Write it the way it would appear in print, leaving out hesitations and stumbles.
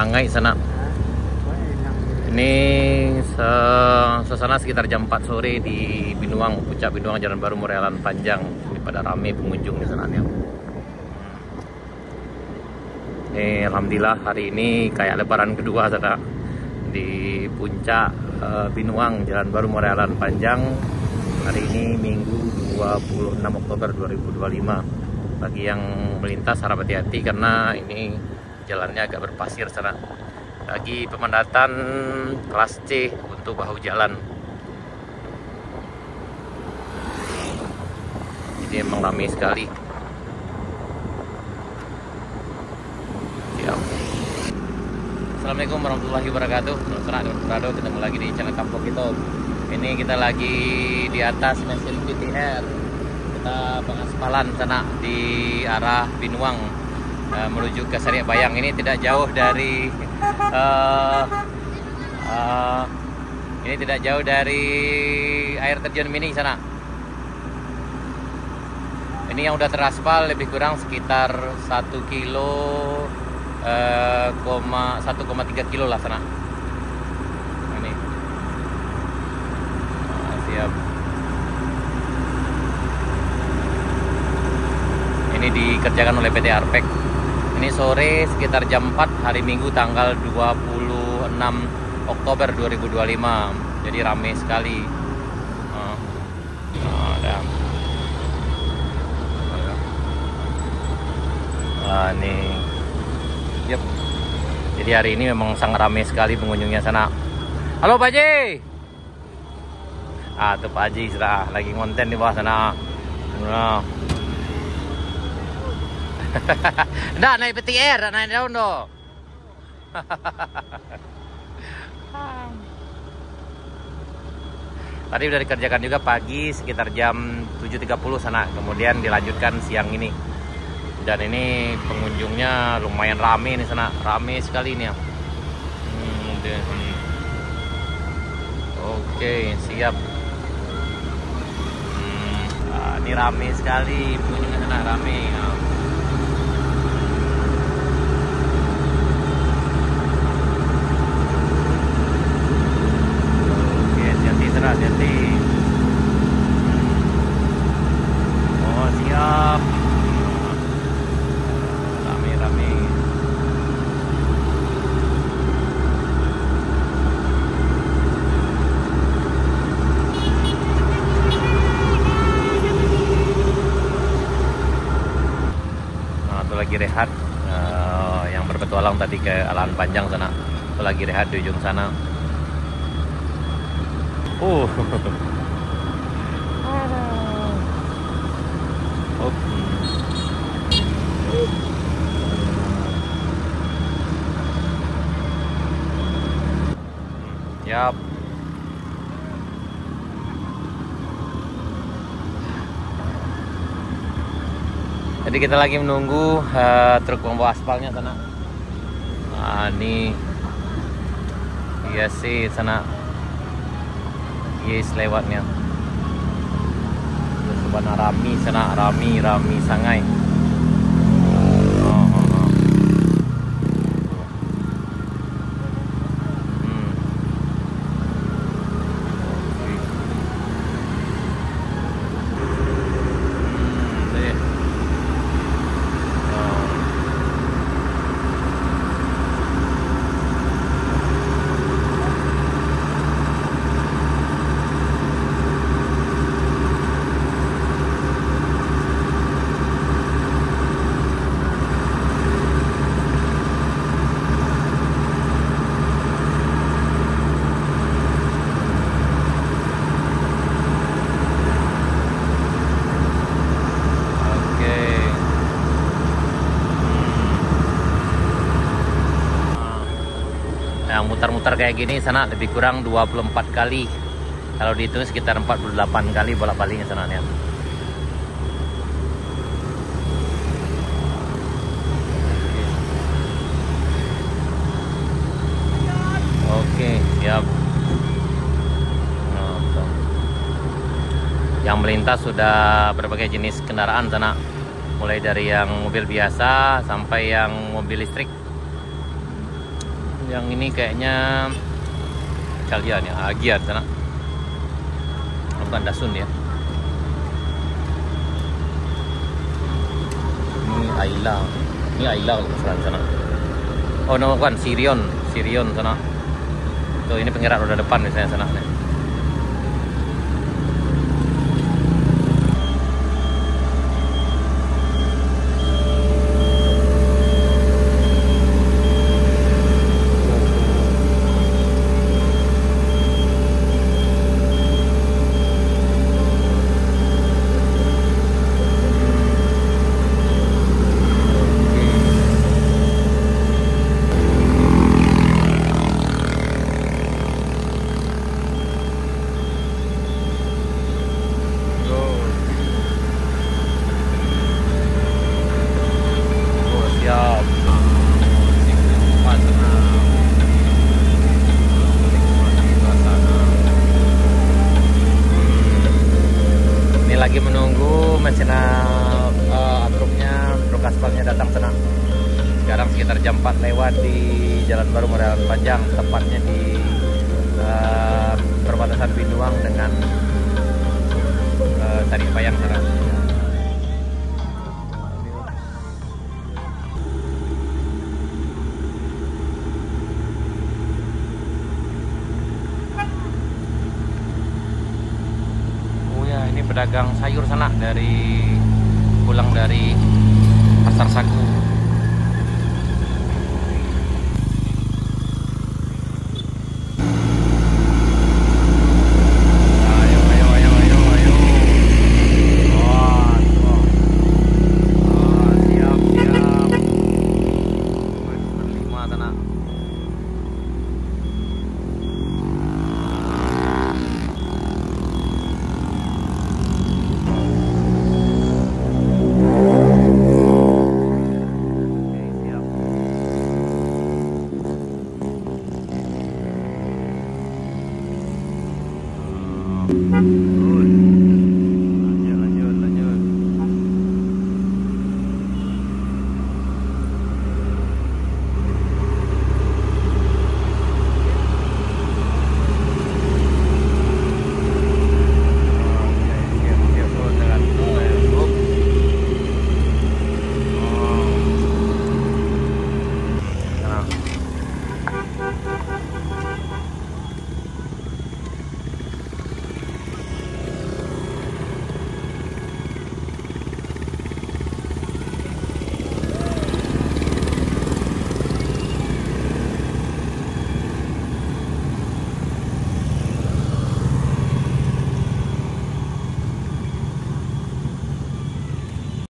Sangai sana. Ini suasana sekitar jam 4 sore di Binuang, Puncak Binuang, Jalan Baru Morealan Panjang. Ini pada rame pengunjung di sana nih. Alhamdulillah hari ini kayak lebaran kedua sana di Puncak Binuang, Jalan Baru Morealan Panjang. Hari ini Minggu 26 Oktober 2025. Bagi yang melintas harap hati-hati karena ini jalannya agak berpasir sana. Lagi pemadatan kelas C untuk bahu jalan. Jadi emang ramai sekali. Siap. Assalamualaikum warahmatullahi wabarakatuh. Ketemu lagi di channel Kampung Kita. Ini kita lagi di atas mesin PTR. Kita pengaspalan sana di arah Binuang menuju ke Sariak Bayang. Ini tidak jauh dari air terjun mini sana. Ini yang udah teraspal lebih kurang sekitar 1,3 kilo lah sana. Ini siap. Ini dikerjakan oleh PT Arpek. Ini sore sekitar jam 4 hari Minggu tanggal 26 Oktober 2025. Jadi ramai sekali. Nih. Yep. Jadi hari ini memang sangat ramai sekali pengunjungnya sana. Halo Pak Haji. Tuh Pak Haji sudah lagi ngonten di bawah sana. Nggak naik PTR, naik daun dong. Tadi udah dikerjakan juga pagi sekitar jam 7.30 sana. Kemudian dilanjutkan siang ini. Dan ini pengunjungnya lumayan rame nih sana. Rame sekali nih ya. Oke, siap. Ini rame sekali pengunjungnya sana, rame. Hati-hati. Oh siap. Rame. Itu lagi rehat. Yang berpetualang tadi ke Alaan Panjang sana. Itu lagi rehat di ujung sana. Yap. Jadi kita lagi menunggu truk pembawa aspalnya sana. Ini iya sih sana. Yes, lewatnya. Sebenarnya rami sana, rami sangai. Yang mutar-mutar kayak gini sana lebih kurang 24 kali. Kalau dihitung sekitar 48 kali bolak-baliknya sana nih. Oke, siap. Yang melintas sudah berbagai jenis kendaraan sana. Mulai dari yang mobil biasa sampai yang mobil listrik. Yang ini kayaknya kalian ya, Agiat sana. Bukan Dasun ya. Ini Ayla. Ini Ayla kalau misalnya sana. Oh no, bukan Sirion sana. Tuh ini penggerak roda depan misalnya sana nih. Lagi menunggu mesin truk aspalnya datang sana. Sekarang sekitar jam 4 lewat di Jalan Baru Morealan Panjang, tepatnya di perbatasan Binuang dengan Saripayang sana. Ini pedagang sayur sana pulang dari Pasar Sagu. Ayo. Siap. Berlima sana.